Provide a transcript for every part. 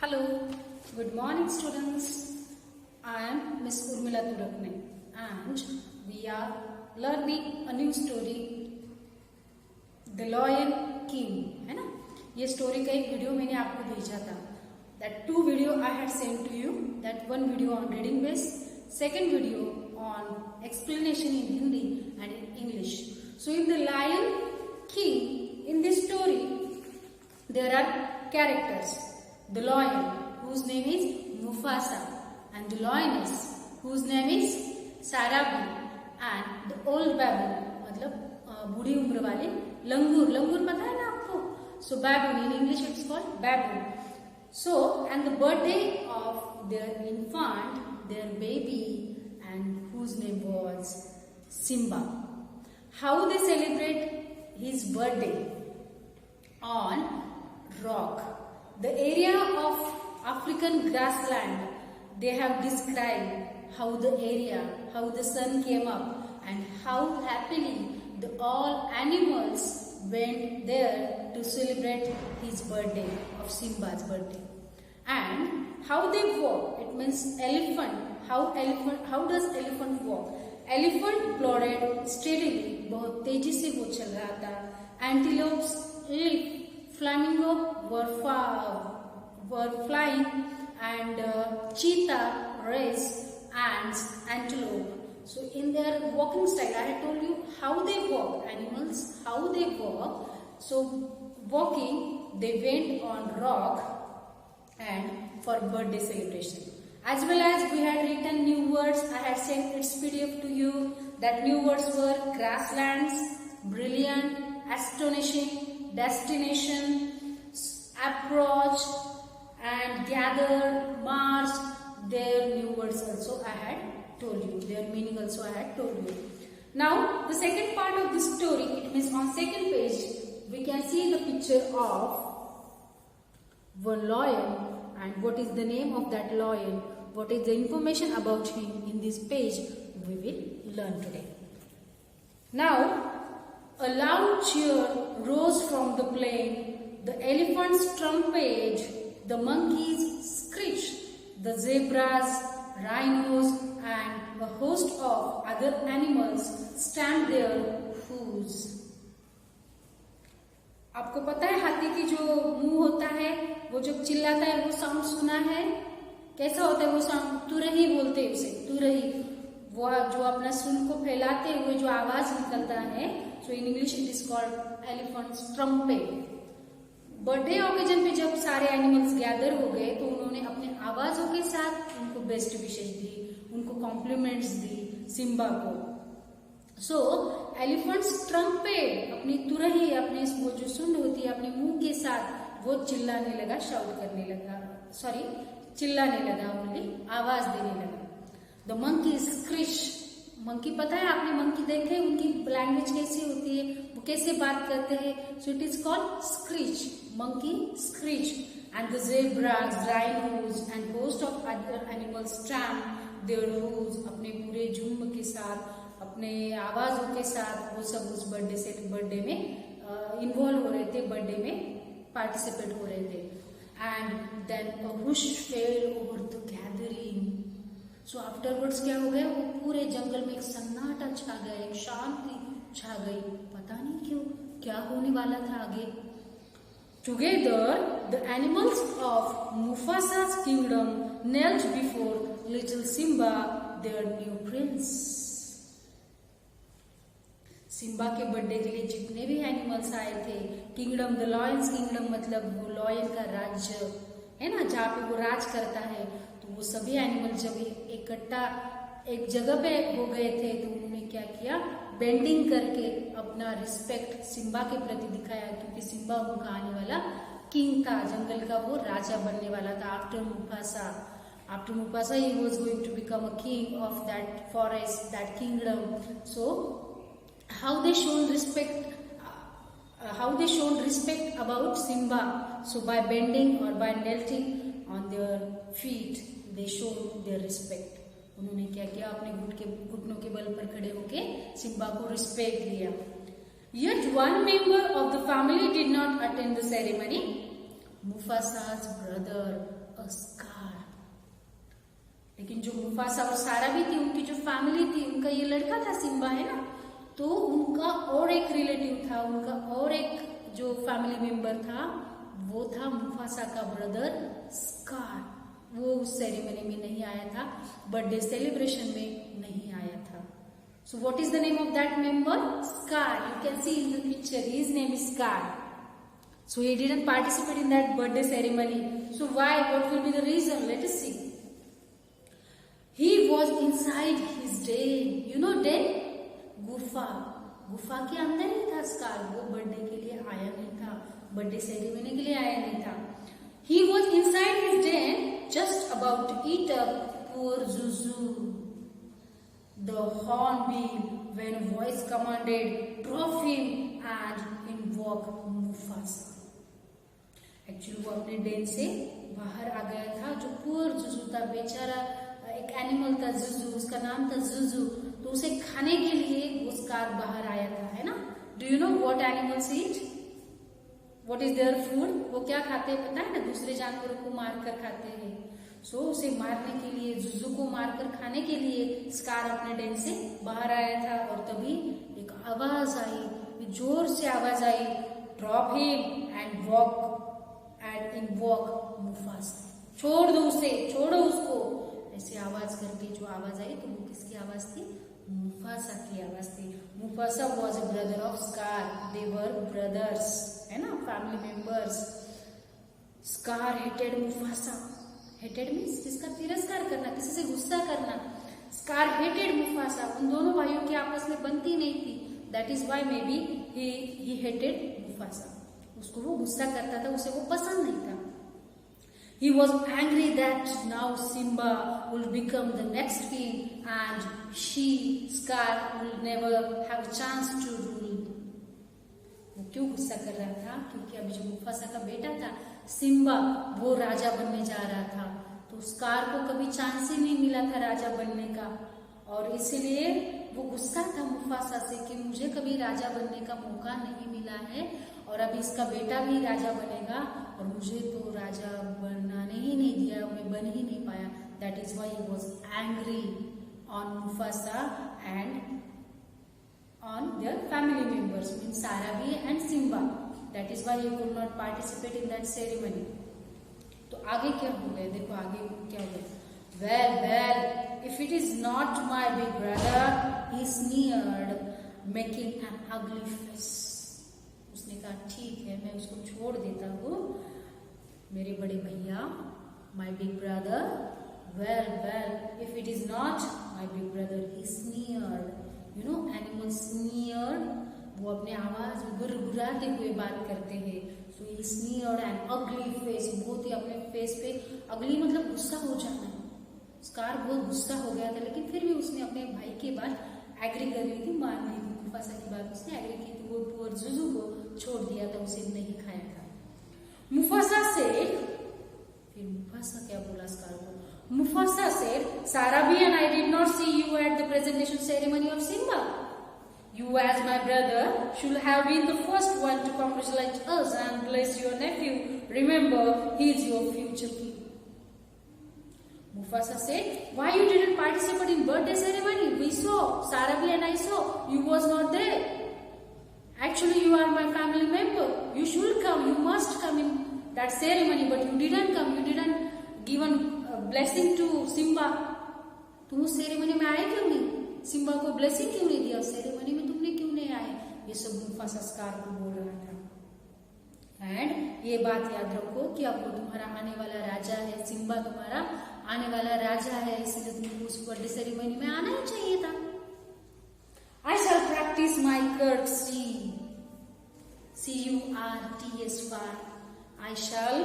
Hello, good morning students. I am Miss Urmila Turakne and we are learning a new story, The Lion King. है ना? ये story का एक video मैंने आपको भेजा था. That two video I had sent to you. That one video on reading base, second video on explanation in Hindi and in English. So in The Lion King, in this story, there are characters. The lion, whose name is Mufasa, and the lioness, whose name is Sarabi, and the old baboon, मतलब बूढ़ी उम्र वाले लंगूर. लंगूर पता है ना आपको? So baboon in English it's called baboon. So and the birthday of their infant, their baby, and whose name was Simba. How they celebrate his birthday? On rock. The area of African grassland, they have described how the area, how the sun came up and how happily all animals went there to celebrate his birthday, of Simba's birthday. And how they walk, it means elephant. How does elephant walk? Elephant plodded steadily, बहुत तेजी से वो चल रहा था. Antelopes leaped. Flamingo were flying, and cheetah raced, ants, antelope. So in their walking style, I had told you how they walk, animals, how they walk. So walking, they went on rock and for birthday celebration. As well as we had written new words, I had sent its PDF to you. That new words were grasslands, brilliant, astonishing, destination, approach, and gather, march. Their new words also I had told you. Their meaning also I had told you. Now the second part of this story, it means on second page we can see the picture of one lion, and what is the name of that lion, what is the information about him in this page we will learn today. Now a loud cheer rose from the plain. The elephants trumpeted, the monkeys screeched, the zebras, rhinos, and a host of other animals stamped their hooves. आपको पता है हाथी की जो मुंह होता है, वो जब चिल्लाता है वो साउंड सुना है? कैसा होता है वो साउंड? तुरही बोलते हैं उसे, तुरही. वो जो अपना सूंड को फैलाते हुए जो आवाज निकलता है, so in English it is called elephant's trumpet. Birthday occasion पे जब सारे एनिमल्स गैदर हो गए तो उन्होंने अपने आवाजों के साथ उनको बेस्ट विशेष दी, उनको कॉम्प्लीमेंट्स दी सिम्बा को. सो एलिफेंट्स ट्रम्पेट, अपनी तुरही, अपने वो जो सुंड होती है अपने मुंह के साथ वो चिल्लाने लगा, शाउट करने लगा, सॉरी चिल्लाने लगा, उन्हें आवाज देने लगा. द मंकी स्क्रिश, मंकी पता है आपने मंकी देखे, उनकी लैंग्वेज कैसी होती है, वो कैसे बात करते हैं? So it is called screech, monkey screech. And the zebras, rhinos and host of other animals stamp their hooves, अपने पूरे झुंड के साथ, अपने आवाजों के साथ वो सब उस बर्थडे में इन्वॉल्व हो रहे थे, बर्थडे में पार्टिसिपेट हो रहे थे. And then a hush fell over the gathering. So afterwards क्या हो गया? वो पूरे जंगल में एक सन्नाटा छा गया, एक शांति छा गई. पता नहीं क्यों, क्या होने वाला था आगे. Together the animals of Mufasa's kingdom knelt before little Simba, their new prince. Simba के बर्थडे के लिए जितने भी एनिमल्स आए थे, किंगडम, द लॉयंस किंगडम मतलब वो लॉयन का राज्य है ना, जहाँ पे वो राज करता है. तो वो सभी एनिमल जब इकट्ठा एक जगह पे हो गए थे तो उन्होंने क्या किया? बेंडिंग करके अपना रिस्पेक्ट सिम्बा के प्रति दिखाया, क्योंकि सिम्बा उनका आने वाला किंग था, जंगल का वो राजा बनने वाला था. After Mufasa he was going to become a king of that forest, that kingdom. So how they shown respect about Simba. So by bending or by knelting on their feet, they showed their respect. उन्होंने क्या किया? अपने घुटनों के बल पर खड़े होके सिम्बा को रिस्पेक्ट दिया. Yet one member of the family did not attend the ceremony. Mufasa's brother, a a scar. लेकिन जो मुफासा और सारा भी थी, उनकी जो फैमिली थी, उनका ये लड़का था सिम्बा, है ना, तो उनका और एक रिलेटिव था, उनका और एक जो फैमिली मेंबर था वो था मुफासा का ब्रदर स्कार। वो उस सेरेमनी में नहीं आया था, बर्थडे सेलिब्रेशन में नहीं आया था। So what is the name of that member? Scar. You can C in the picture his name is scar. So he didn't participate in that birthday ceremony. So why? What will be the reason? Let us see. He was inside his den. You know den? गुफा. गुफा के अंदर ही था scar. वो birthday के लिए आया नहीं था, बर्थडे सेरेमनी के लिए आया नहीं था. He was inside his den, just about to eat up poor Zuzu. The hornbill, when a voice commanded, drop him and invoke Mufasa. Actually वो अपने डेन से बाहर आ गया था. जो पुअर जुजू था, बेचारा एक एनिमल था जुजू, उसका नाम था जुजू, तो उसे खाने के लिए वो स्कार बाहर आया था, है ना. Do you know what animals eat? What is their food? वो क्या खाते हैं पता है ना? दूसरे जानवरों को मारकर खाते हैं. सो उसे मारने के लिए, जुजू को मारकर खाने के लिए स्कार अपने डेन से बाहर आया था. और तभी एक आवाज आई, जोर से आवाज आई, drop him and walk and invoke Mufasa. छोड़ दो उसे, छोड़ो उसको. ऐसे आवाज करके जो आवाज आई, तो वो किसकी आवाज थी? मुफासा की आवाज थी. Mufasa was a brother of Scar. They were brothers, है ना, family members. Scar hated Mufasa. Hated means जिसका तिरस्कार करना, किसी से गुस्सा करना. Scar hated Mufasa. उन दोनों भाइयों की आपस में बनती नहीं थी. That is why maybe he hated Mufasa. उसको वो गुस्सा करता था, उसे वो पसंद नहीं था. He was angry that now Simba will become the next king and she, Scar, will never have a chance to rule. वो क्यों गुस्सा कर रहा था? क्योंकि अभी जो मुफासा का बेटा था सिम्बा, वो राजा बनने जा रहा था. तो स्कार को कभी चांस ही नहीं मिला था राजा बनने का, और इसीलिए वो गुस्सा था मुफासा से कि मुझे कभी राजा बनने का मौका नहीं मिला है, और अभी इसका बेटा भी राजा बनेगा और मुझे तो राजा बनाने ही नहीं दिया, मैं बन ही नहीं पाया. That is why he was angry on Mufasa and on their family members, mean Sarabi and Simba. That is why he could not participate in that ceremony. तो आगे क्या हो गया? देखो आगे क्या हो गया. Well, well, if it is not my big brother, he sneered, making an ugly face. उसने कहा ठीक है, मैं उसको छोड़ देता हूँ, मेरे बड़े भैया, my big brother. Well, well, if it is not my big brother, he sneered. You know, animals sneered. वो अपने आवाज में गुरगुराते हुए बात करते हैं. So he sneered an ugly face. बहुत ही अपने फेस पे, अगली मतलब गुस्सा हो जाना. स्कार बहुत गुस्सा हो गया था, लेकिन फिर भी उसने अपने भाई की बात एग्री कर ली थी, मान ली थी. मुफासा की बात उसने एग्री की थी. वो पुअर जुजू को छोड़ दिया था, उसे नहीं खाया था. मुफासा से, फिर मुफासा क्या बोला स्कार को? मुफासा से, Sarabi and I did not see you at the presentation ceremony of Simba. You as my brother should have been the first one to congratulate us and bless your nephew. Remember, he is your future king. Mufasa said, why you didn't participate in birthday ceremony? We saw, Sarabi and I saw, you was not there. Actually, you are my family member. You should come, you must come in that ceremony, but you didn't come. You didn't give a blessing to Simba. तुम उस ceremony में आए क्यों नहीं? Simba को blessing क्यों नहीं दिया? सेरेमनी में तुमने क्यों नहीं आए? ये सब मुफासा स्कार को बोल रहा था. एंड ये बात याद रखो कि अब वो तुम्हारा आने वाला राजा है, सिम्बा तुम्हारा आने वाला राजा है, इसलिए तुमको उस बर्थडे सेरेमनी में आना ही चाहिए था. I shall practice my courtesy. C-U-R-T-S-Y. I shall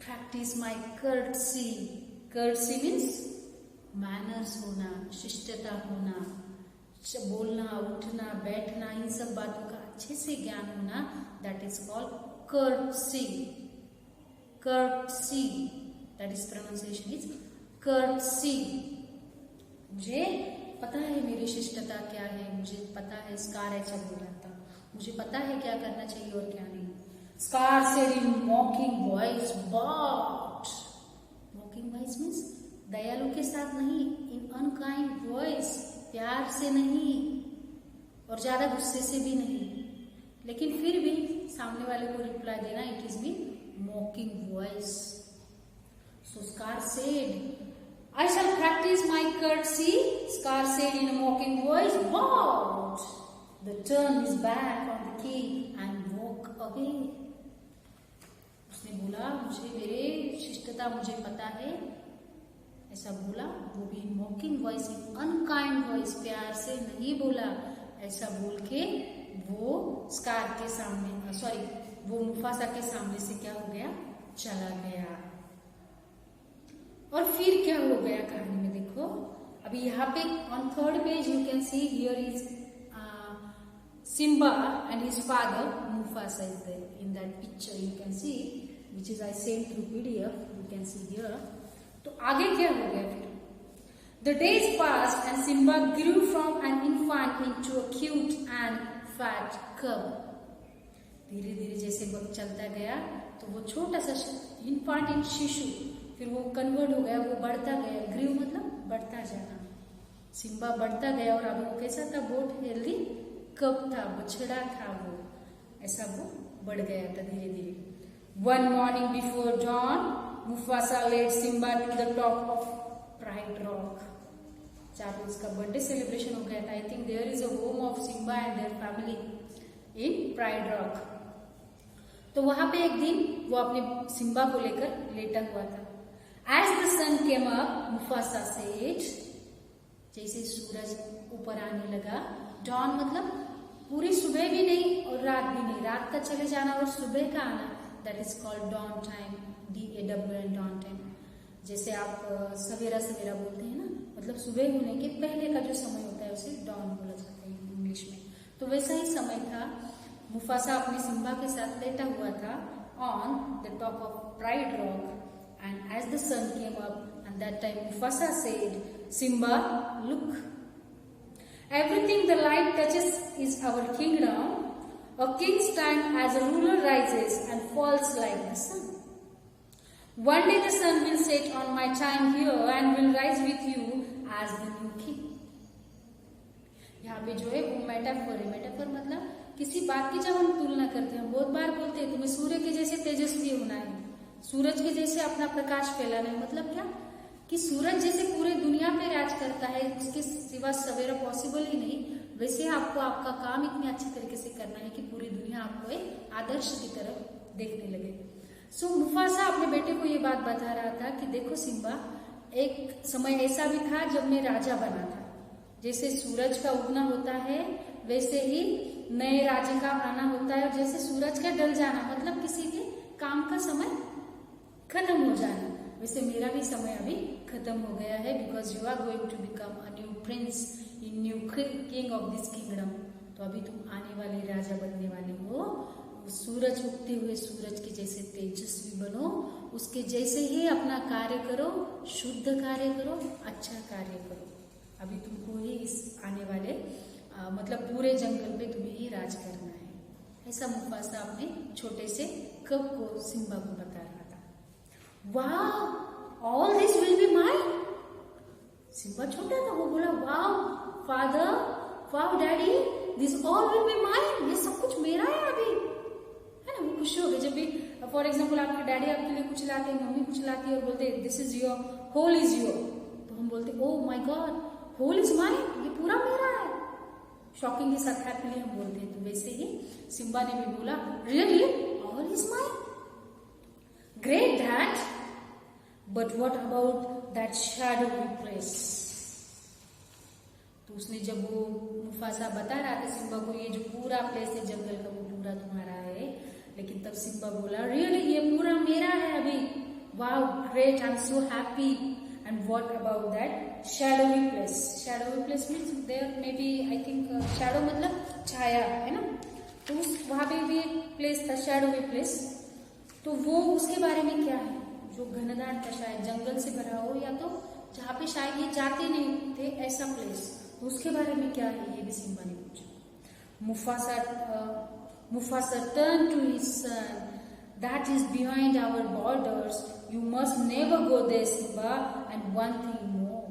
practice my courtesy. Courtesy means manners होना, शिष्टता होना, बोलना, उठना, बैठना, इन सब बातों का अच्छे से ज्ञान होना. That is called courtesy. Courtesy, that is pronunciation is courtesy. मुझे पता है मेरी शिष्टता क्या है, मुझे पता है. स्कार ऐसा बोल रहा था, मुझे पता है क्या करना चाहिए और क्या नहीं. Scar said in mocking voice, but nice means दयालु के साथ नहीं, इन अनकाइंड वॉइस, प्यार से नहीं और ज्यादा गुस्से से भी नहीं, लेकिन फिर भी सामने वाले को रिप्लाई देना, it is mean मॉकिंग voice. So scar said, I shall practice my courtesy, Scar said in a mocking voice, but the turned his back on the king and walked away. उसने बोला, मुझे मेरे शिष्टता मुझे पता है, ऐसा बोला, वो भी मॉकिंग वॉइस, अनकाइंड वॉइस, प्यार से नहीं बोला, ऐसा बोल के वो स्कार के सामने, सॉरी, वो मुफासा के सामने से क्या हो गया, चला गया. और फिर क्या हो गया कहानी में देखो, अभी यहाँ पे on third page you can see here is Simba and his father Mufasa is there in that picture, you can see which is I send through PDF, you can see here. तो आगे क्या हो गया फिर, the days passed and Simba grew from an infant into a cute and fat cub. धीरे धीरे जैसे वक्त चलता गया तो वो छोटा सा इन्फेंट, शिशु, फिर वो कन्वर्ट हो गया, वो बढ़ता गया, ग्रीव मतलब बढ़ता जाना, सिम्बा बढ़ता गया, और अब वो कैसा था, बहुत हेल्दी कब था, बछड़ा था वो, ऐसा वो बढ़ गया था धीरे धीरे. One morning before dawn Mufasa led Simba to the top of Pride Rock. चाहे उसका बर्थडे सेलिब्रेशन हो गया था, I think there is a home of Simba and there family in Pride Rock. तो वहां पे एक दिन वो अपने सिम्बा को लेकर लेटा हुआ था. As the sun came up, Mufasa said, जैसे सूरज ऊपर आने लगा, dawn मतलब पूरी सुबह भी नहीं और रात भी नहीं, रात का चले जाना और सुबह का आना, that is called dawn time, DAWN dawn time. जैसे आप सवेरा सवेरा बोलते हैं ना, मतलब सुबह होने के पहले का जो समय होता है उसे dawn बोला जाता है इंग्लिश में. तो वैसा ही समय था, मुफासा अपने सिम्बा के साथ लेटा हुआ था on the top of Pride Rock. And as the sun came up, and that time Mufasa said, Simba, look. Everything the light touches is our kingdom. A king's time as a ruler rises and falls like the sun. One day the sun will set on my time here and will rise with you as the new king. यहाँ पे जो है वो metaphor है. Metaphor मतलब किसी बात की जब हम तुलना करते हैं, बहुत बार बोलते हैं तुम्हें सूर्य के जैसे तेजस्वी होना है, सूरज के जैसे अपना प्रकाश फैलाना है. मतलब क्या कि सूरज जैसे पूरे दुनिया पे राज करता है, उसके सिवा सवेरा पॉसिबल ही नहीं, वैसे आपको आपका काम इतने अच्छे तरीके से करना है कि पूरी दुनिया आपको एक आदर्श की तरफ देखने लगे. सो मुफासा अपने बेटे को ये बात बता रहा था कि देखो सिम्बा, एक समय ऐसा भी था जब मैं राजा बना था, जैसे सूरज का उगना होता है वैसे ही नए राजा का आना होता है, और जैसे सूरज का ढल जाना मतलब किसी के काम का समय खत्म हो जाना, वैसे मेरा भी समय अभी खत्म हो गया है. Because you are going to become a new prince in new king of this kingdom. तो अभी तुम आने वाले राजा बनने वाले हो, सूरज उगते हुए सूरज के जैसे तेजस्वी बनो, उसके जैसे ही अपना कार्य करो, शुद्ध कार्य करो, अच्छा कार्य करो. अभी तुमको ही इस आने वाले मतलब पूरे जंगल पे तुम्हें ही राज करना है. ऐसा मुफासा अपने छोटे से कब को सिम्बा को बता रहा था. Wow, all this will be mine. Simba छोटा था, वो बोला wow, father, wow, daddy, this all will be mine. ये सब कुछ मेरा है अभी, है ना. वो खुश हो गए जब भी फॉर एग्जाम्पल आपके डैडी आपके लिए कुछ लाते हैं, मम्मी कुछ लाती है और बोलते this is your, whole is your, तो हम बोलते oh my God, whole is mine, ये पूरा मेरा है. शॉकिंग के साथ हैप्पीली हम बोलते हैं. तो वैसे ही सिम्बा ने भी बोला really all is mine. Great, Dad. But what about that shadowy place? तो उसने जब वो मुफासा बता रहा था सिम्बा को ये जो पूरा प्लेस है जंगल का वो पूरा तुम्हारा है, लेकिन तब सिम्बा बोला रियली ये पूरा मेरा है अभी. Wow great, I am so happy. And what about that shadowy place? Shadowy place means there may be I think shadow मतलब छाया है ना, तो वहां पे भी एक प्लेस था शैडोवी प्लेस. तो वो उसके बारे में क्या है, जो घनदाट था, शायद जंगल से भरा हो, या तो जहाँ पे शायद ये जाते नहीं थे ऐसा प्लेस, तो उसके बारे में क्या है ये भी सिम्बा ने पूछा. Mufasa turn to his son that is behind our borders. You must never go there, Simba. And one thing more.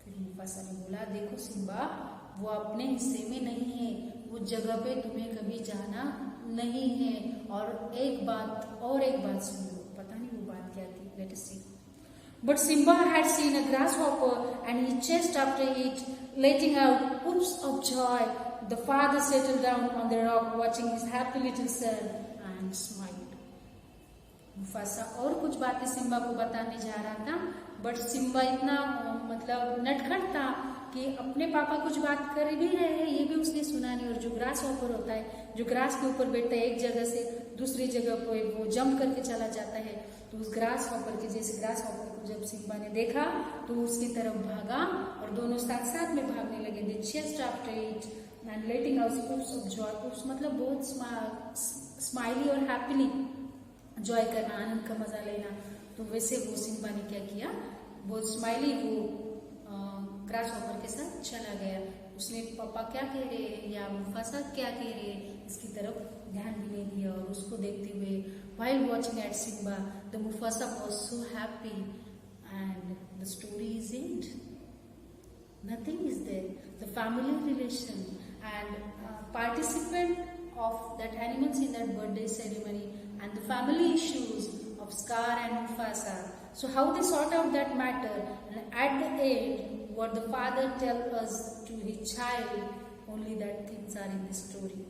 फिर मुफासा ने बोला, देखो सिम्बा, वो अपने हिस्से में नहीं है, वो जगह पे तुम्हें कभी जाना नहीं है। और एक बात सुन लो, पता नहीं वो बात क्या थी। Let us see. But Simba had seen a grasshopper and he chased after it, letting out whoops of joy. The father settled down on the rock, watching his happy little son and smiled. Mufasa और कुछ बातें Simba को बताने जा रहा था, but Simba इतना मतलब नटखट था कि अपने पापा कुछ बात कर भी रहे हैं ये भी उसने सुना नहीं। और जो ग्रास हॉपर होता है, जो ग्रास के ऊपर बैठता है, एक जगह से दूसरी जगह पे वो जंप करके चला जाता है, तो उस ग्रास हॉपर के जैसे ग्रास हॉपर को जब सिम्बा ने देखा तो उसकी तरफ भागा और दोनों साथ साथ में भागने लगे। They chased after it and letting out spouts of joy. मतलब बहुत स्माइली और हैप्पीली जॉय करना, आनंद का मजा लेना। तो वैसे वो सिम्बा ने क्या किया, बहुत स्माइली वो ग्रास हॉपर के साथ चला गया। उसने पापा क्या कह रहे हैं या मुफासा क्या कह रहे हैं इसकी तरफ ध्यान भी नहीं दिया। और उसको देखते हुए while watching at Simba, the Mufasa was so happy and the story is end. Nothing is there. The family relation and participant of that animals in that birthday ceremony and the family issues of Scar and Mufasa. So how they sort out that matter, and at the end what the father tells us to his child, only that things are in this story.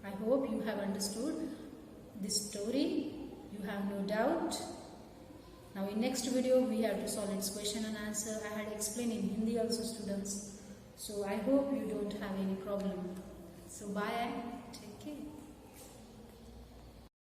I hope you have understood this story. You have no doubt. Now in next video we have to solve its question and answer. I had explained in Hindi also, students. So I hope you don't have any problem. So bye and take care.